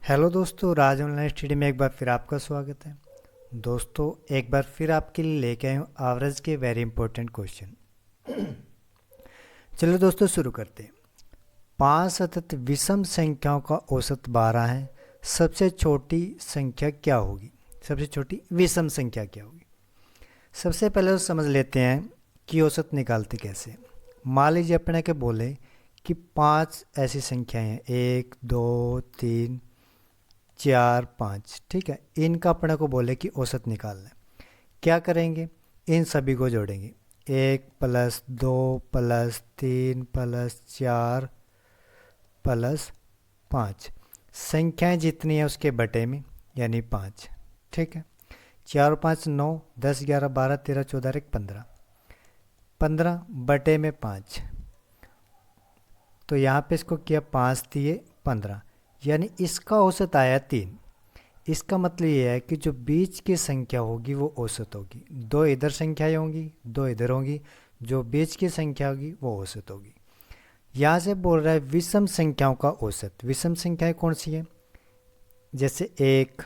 Hello दोस्तों, राज online study में एक बार फिर आपका स्वागत है। दोस्तों, एक बार फिर आपके लिए लेके आए हूँ एवरेज के वेरी इंपॉर्टेंट क्वेश्चन। चलो दोस्तों, शुरू करते हैं। 5 सतत विषम संख्याओं का औसत 12 है। सबसे छोटी संख्या क्या होगी? सबसे छोटी विषम संख्या क्या होगी? सबसे पहले तो समझ लेते हैं कि औसत निकालते कैसे। मान लीजिए अपने के बोले कि 5 ऐसी संख्याएं हैं, 1 2 3 4 5, ठीक है। इनका अपने को बोले कि औसत निकालना है। क्या करेंगे? इन सभी को जोड़ेंगे। 1 + 2 + 3 + 4 + 5, संख्याएं जितनी है उसके बटे में, यानी 5, ठीक है। 4 5 9, 10 11 12 13 14 1 15, 15 बटे में 5। तो यहाँ पे इसको किया 5 दिए 15, यानी इसका औसत आया 3। इसका मतलब ये है कि जो बीच की संख्या होगी वो औसत होगी। 2 इधर संख्याएं होंगी, 2 इधर होंगी, जो बीच की संख्या होगी वो औसत होगी। यहाँ से बोल रहा है विषम संख्याओं का औसत। विषम संख्याएं कौन सी है? जैसे 1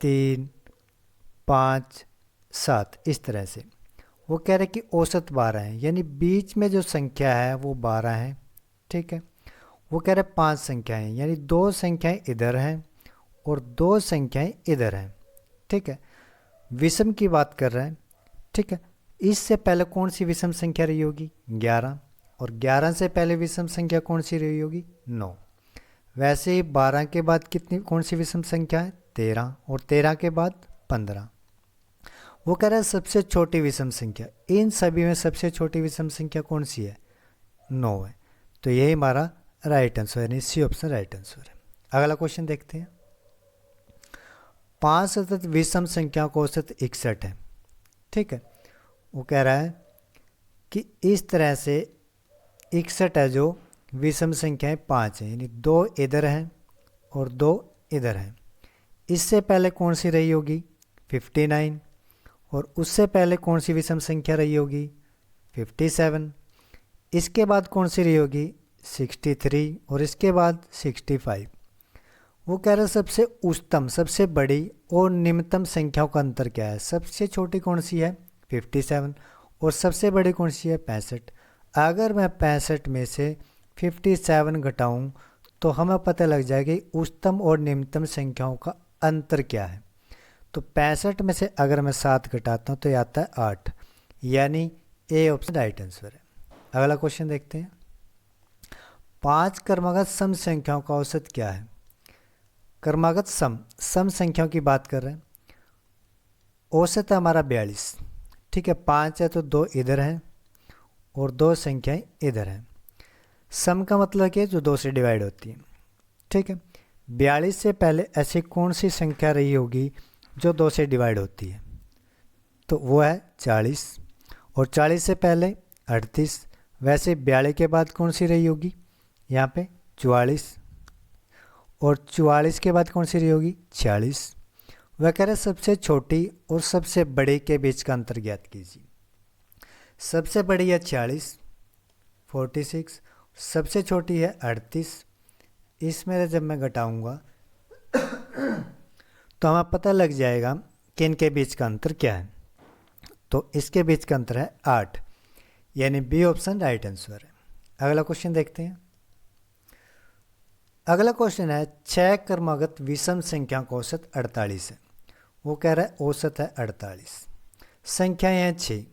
3 5 7, इस तरह से। वो कह रहे हैं कि औसत 12 है, यानी बीच में जो संख्या है वो 12 है, ठीक है। वो कह रहे हैं 5 संख्याएं, यानी 2 संख्याएं इधर हैं और 2 संख्याएं इधर हैं, ठीक है। विषम की बात कर रहे हैं, ठीक है। इससे पहले कौन सी विषम संख्या रही होगी? 11। और 11 से पहले विषम संख्या कौन सी रही होगी? 9। वैसे ही 12 के बाद कितनी कौन सी विषम संख्या है? 13। और 13 के बाद 15। वो कह रहा है सबसे छोटी विषम संख्या। इन सभी में सबसे छोटी विषम संख्या कौन सी है? 9 है। तो यही हमारा राइट आंसर, यानी सी ऑप्शन राइट आंसर है। अगला क्वेश्चन देखते हैं। 5 सतत विषम संख्याओं का औसत 61 है, ठीक है। वो कह रहा है कि इस तरह से 61 है जो विषम संख्याएं 5 हैं, यानी 2 इधर हैं और 2 इधर हैं। इससे पहले कौन सी रही होगी? 59। और उससे पहले कौन सी विषम संख्या रही होगी? 57। इसके बाद कौन सी रही होगी? 63। और इसके बाद 65। वो कह रहे हैं सबसे उच्चतम, सबसे बड़ी और निम्नतम संख्याओं का अंतर क्या है? सबसे छोटी कौन सी है? 57। और सबसे बड़ी कौन सी है? 65। अगर मैं 65 में से 57 घटाऊं तो हमें पता लग जाएगा कि उच्चतम और निम्नतम संख्याओं का अंतर क्या है। तो 65 में से अगर मैं 7 घटाता हूँ तो ये आता है 8, यानी ए ऑप्शन राइट आंसर है। अगला क्वेश्चन देखते हैं। 5 क्रमागत सम संख्याओं का औसत क्या है? क्रमागत सम संख्याओं की बात कर रहे हैं। औसत है हमारा 42, ठीक है। 5 है तो 2 इधर हैं और 2 संख्याएं इधर हैं। सम का मतलब कि जो 2 से डिवाइड होती है, ठीक है। 42 से पहले ऐसी कौन सी संख्या रही होगी जो 2 से डिवाइड होती है? तो वो है 40। और 40 से पहले 38। वैसे 42 के बाद कौन सी रही होगी? यहाँ पे 44। और 44 के बाद कौन सी रही होगी? 46। वह कह रहे सबसे छोटी और सबसे बड़े के बीच का अंतर ज्ञात कीजिए। सबसे बड़ी है 40, 46। सबसे छोटी है 38। इसमें जब मैं घटाऊंगा तो हमें पता लग जाएगा कि इनके बीच का अंतर क्या है। तो इसके बीच का अंतर है 8, यानी बी ऑप्शन राइट आंसर है। अगला क्वेश्चन देखते हैं। अगला क्वेश्चन है 6 क्रमागत विषम संख्या का औसत 48 है। वो कह रहा है औसत है 48। संख्याएं हैं 6,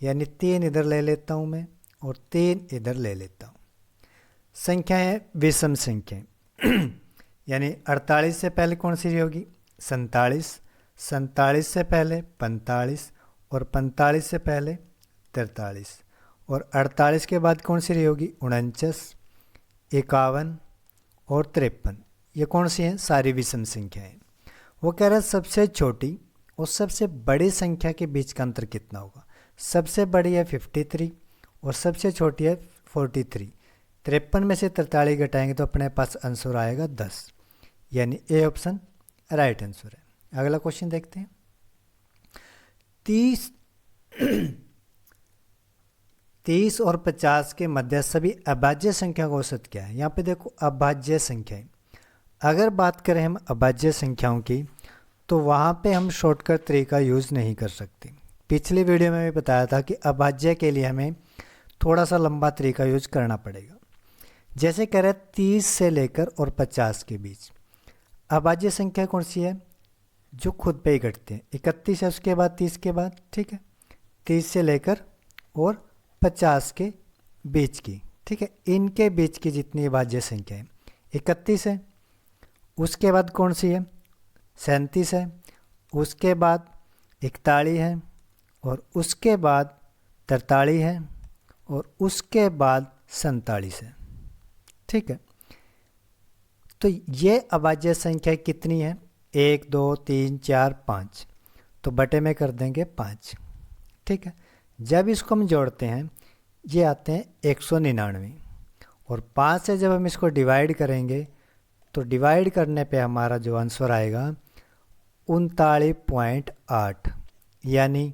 यानी 3 इधर ले लेता हूँ मैं और 3 इधर ले लेता हूँ। संख्याएं हैं विषम संख्याएं यानी 48 से पहले कौन सी रही होगी? 47। 47 से पहले 45। और 45 से पहले 43। और 48 के बाद कौन सी रही होगी? 49, 51 और 53। ये कौन सी हैं? सारी विषम संख्याएं। वो कह रहा है सबसे छोटी और सबसे बड़ी संख्या के बीच का अंतर कितना होगा? सबसे बड़ी है 53 और सबसे छोटी है 43। 53 में से 43 घटाएंगे तो अपने पास आंसर आएगा 10, यानी ए ऑप्शन राइट आंसर है। अगला क्वेश्चन देखते हैं। 30 और 50 के मध्य सभी अभाज्य संख्या का औसत क्या है? यहाँ पे देखो अभाज्य संख्या है। अगर बात करें हम अभाज्य संख्याओं की, तो वहाँ पे हम शॉर्टकट तरीका यूज़ नहीं कर सकते। पिछली वीडियो में भी बताया था कि अभाज्य के लिए हमें थोड़ा सा लंबा तरीका यूज करना पड़ेगा। जैसे कह रहे 30 से लेकर और 50 के बीच अभाज्य संख्या कौन सी है, जो खुद पे ही घटते हैं। 31 है, उसके बाद 30 के बाद, ठीक है, 30 से लेकर और 50 के बीच की, ठीक है, इनके बीच की जितनी अभाज्य संख्या है 31 है, उसके बाद कौन सी है 37 है, उसके बाद 41 है, और उसके बाद 43 है, और उसके बाद 47 है, ठीक है। तो ये अभाज्य संख्या कितनी है, 1 2 3 4 5, तो बटे में कर देंगे 5, ठीक है। जब इसको हम जोड़ते हैं ये आते हैं 199, और 5 से जब हम इसको डिवाइड करेंगे तो डिवाइड करने पे हमारा जो आंसर आएगा 39.8, यानी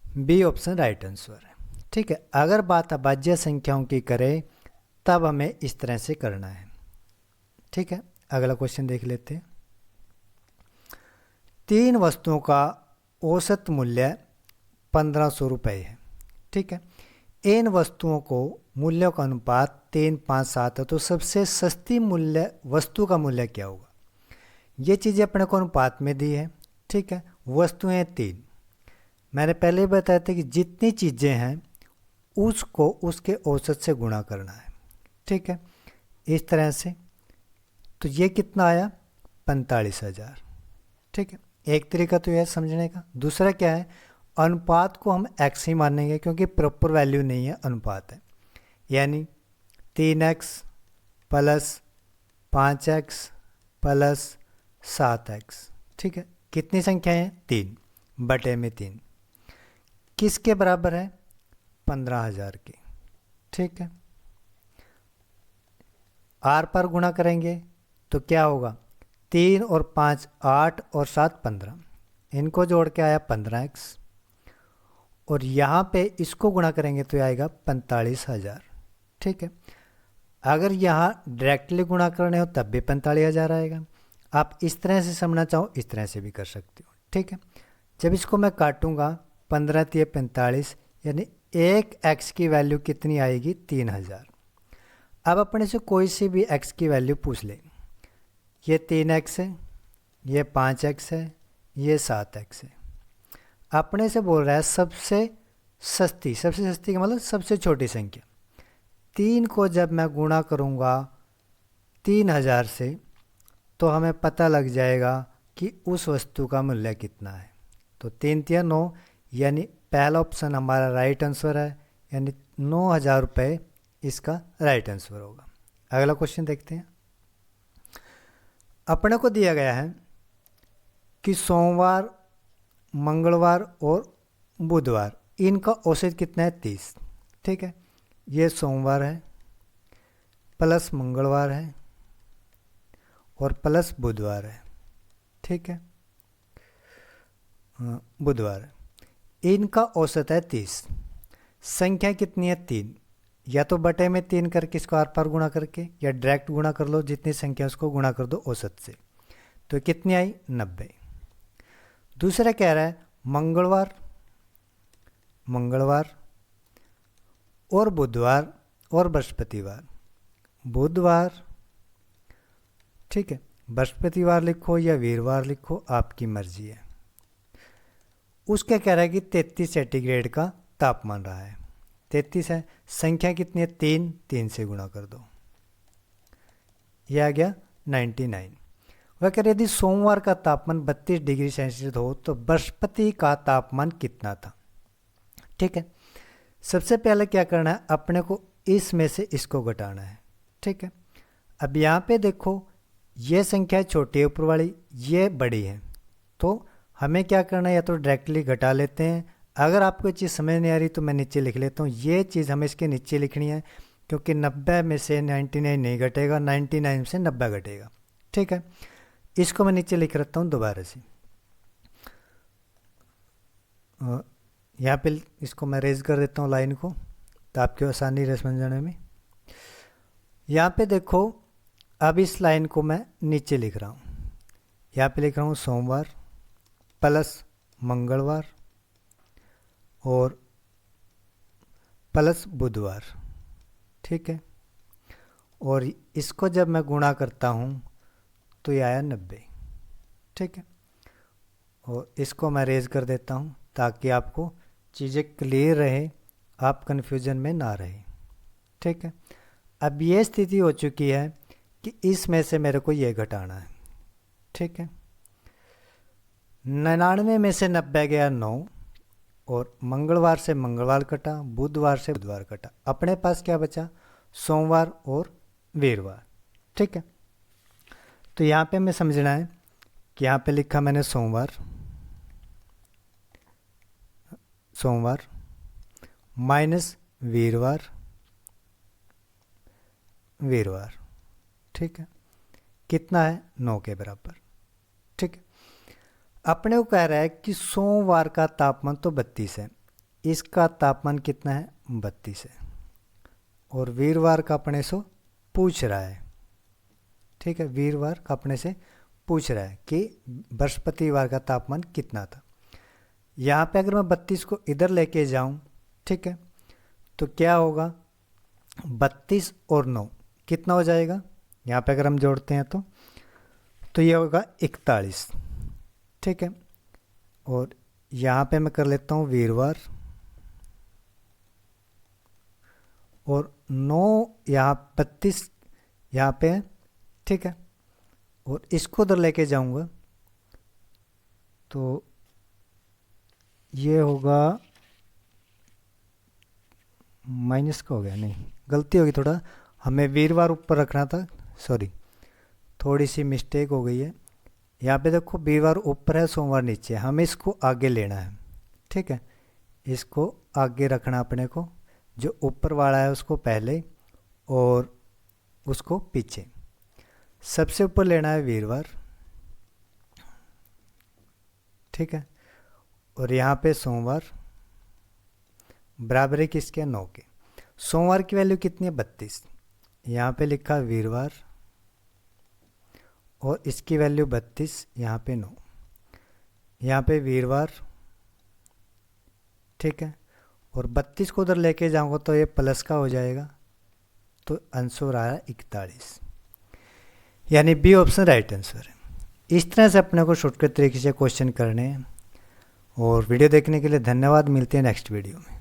बी ऑप्शन राइट आंसर है, ठीक है। अगर बात अभाज्य संख्याओं की करें तब हमें इस तरह से करना है, ठीक है। अगला क्वेश्चन देख लेते हैं। 3 वस्तुओं का औसत मूल्य 1500 रुपये है, ठीक है। इन वस्तुओं को मूल्यों का अनुपात 3 5 7 है, तो सबसे सस्ती मूल्य वस्तु का मूल्य क्या होगा। ये चीज़ें अपने को अनुपात में दी है, ठीक है। वस्तुएं 3, मैंने पहले ही बताया था कि जितनी चीज़ें हैं उसको उसके औसत से गुणा करना है, ठीक है, इस तरह से। तो ये कितना आया 45,000, ठीक है। एक तरीका तो यह समझने का। दूसरा क्या है, अनुपात को हम x ही मानेंगे क्योंकि प्रॉपर वैल्यू नहीं है, अनुपात है, यानी 3x plus 5x plus 7x, ठीक है। कितनी संख्या है 3 बटे में 3, किसके बराबर है 15,000 की, ठीक है। आर पर गुणा करेंगे तो क्या होगा, 3 और 5 8 और 7 15, इनको जोड़ के आया 15x, और यहाँ पे इसको गुणा करेंगे तो आएगा 45,000, ठीक है। अगर यहाँ डायरेक्टली गुणा करने हो तब भी 45,000 आएगा। आप इस तरह से समझना चाहो इस तरह से भी कर सकते हो, ठीक है। जब इसको मैं काटूंगा 15 3 45, यानी एक x की वैल्यू कितनी आएगी 3,000। अब अपने से कोई सी भी x की वैल्यू पूछ ले, ये 3x है, ये 5x है, ये 7x है। अपने से बोल रहा है सबसे सस्ती, सबसे सस्ती का मतलब सबसे छोटी संख्या। 3 को जब मैं गुणा करूँगा 3,000 से तो हमें पता लग जाएगा कि उस वस्तु का मूल्य कितना है। तो 3 3 9, यानी पहला ऑप्शन हमारा राइट आंसर है, यानी 9,000 रुपये इसका राइट आंसर होगा। अगला क्वेश्चन देखते हैं। अपने को दिया गया है कि सोमवार मंगलवार और बुधवार इनका औसत कितना है 30, ठीक है। ये सोमवार है प्लस मंगलवार है और प्लस बुधवार है, ठीक है, बुधवार है। इनका औसत है 30, संख्या कितनी है 3, या तो बटे में 3 करके इसको आर पार गुणा करके, या डायरेक्ट गुणा कर लो, जितनी संख्या उसको गुणा कर दो औसत से, तो कितनी आई 90। दूसरा कह रहा है मंगलवार मंगलवार और बुधवार और बृहस्पतिवार, बुधवार, ठीक है, बृहस्पतिवार लिखो या वीरवार लिखो, आपकी मर्जी है। उसका कह रहा है कि 33 सेंटीग्रेड का तापमान रहा है, 33 है, संख्या कितनी है 3, 3 से गुणा कर दो, यह आ गया 99। वह कह रहे यदि सोमवार का तापमान 32 डिग्री सेल्सियस हो तो बृहस्पति का तापमान कितना था, ठीक है। सबसे पहले क्या करना है, अपने को इसमें से इसको घटाना है, ठीक है। अब यहाँ पे देखो ये संख्या छोटी है ऊपर वाली, ये बड़ी है, तो हमें क्या करना है, या तो डायरेक्टली घटा लेते हैं। अगर आपको ये चीज़ समझ नहीं आ रही तो मैं नीचे लिख लेता हूँ। ये चीज़ हमें इसके नीचे लिखनी है क्योंकि 90 में से 99 नहीं घटेगा, 99 से 90 घटेगा, ठीक है। इसको मैं नीचे लिख रखता हूँ दोबारा से, यहाँ पे इसको मैं रेज कर देता हूँ लाइन को, तो आपकी आसानी रहे समझने में। यहाँ पे देखो अब इस लाइन को मैं नीचे लिख रहा हूँ, यहाँ पे लिख रहा हूँ सोमवार प्लस मंगलवार और प्लस बुधवार, ठीक है। और इसको जब मैं गुणा करता हूँ तो ये आया 90, ठीक है। और इसको मैं रेज कर देता हूँ ताकि आपको चीज़ें क्लियर रहे, आप कन्फ्यूजन में ना रहे, ठीक है। अब ये स्थिति हो चुकी है कि इसमें से मेरे को ये घटाना है, ठीक है। 99 में से 90 गया 9, और मंगलवार से मंगलवार कटा, बुधवार से बुधवार कटा, अपने पास क्या बचा, सोमवार और वीरवार, ठीक है। तो यहाँ पे हमें समझना है कि यहाँ पे लिखा मैंने सोमवार माइनस वीरवार, ठीक है, कितना है 9 के बराबर, ठीक है। अपने को कह रहा है कि सोमवार का तापमान तो 32 है, इसका तापमान कितना है 32 है, और वीरवार का अपने से पूछ रहा है, ठीक है, वीरवार का अपने से पूछ रहा है कि बृहस्पतिवार का तापमान कितना था। यहाँ पे अगर मैं 32 को इधर लेके जाऊँ, ठीक है, तो क्या होगा, 32 और 9 कितना हो जाएगा, यहाँ पे अगर हम जोड़ते हैं तो ये होगा 41, ठीक है। और यहाँ पे मैं कर लेता हूँ वीरवार, और 9 यहाँ 32 यहाँ पे है, ठीक है। और इसको उधर लेके जाऊँगा तो ये होगा माइनस का हो गया, नहीं गलती होगी, थोड़ा हमें वीरवार ऊपर रखना था, सॉरी थोड़ी सी मिस्टेक हो गई है। यहाँ पे देखो वीरवार ऊपर है, सोमवार नीचे है, हमें इसको आगे लेना है, ठीक है। इसको आगे रखना अपने को, जो ऊपर वाला है उसको पहले और उसको पीछे। सबसे ऊपर लेना है वीरवार, ठीक है, और यहाँ पे सोमवार बराबर है किसके, 9 के। सोमवार की वैल्यू कितनी है 32, यहाँ पे लिखा वीरवार और इसकी वैल्यू 32, यहाँ पे 9, यहाँ पे वीरवार, ठीक है। और 32 को उधर लेके जाऊँगा तो ये प्लस का हो जाएगा, तो आंसर आया 41, यानी बी ऑप्शन राइट आंसर है। इस तरह से अपने को शॉर्टकट तरीके से क्वेश्चन करने हैं। और वीडियो देखने के लिए धन्यवाद, मिलते हैं नेक्स्ट वीडियो में।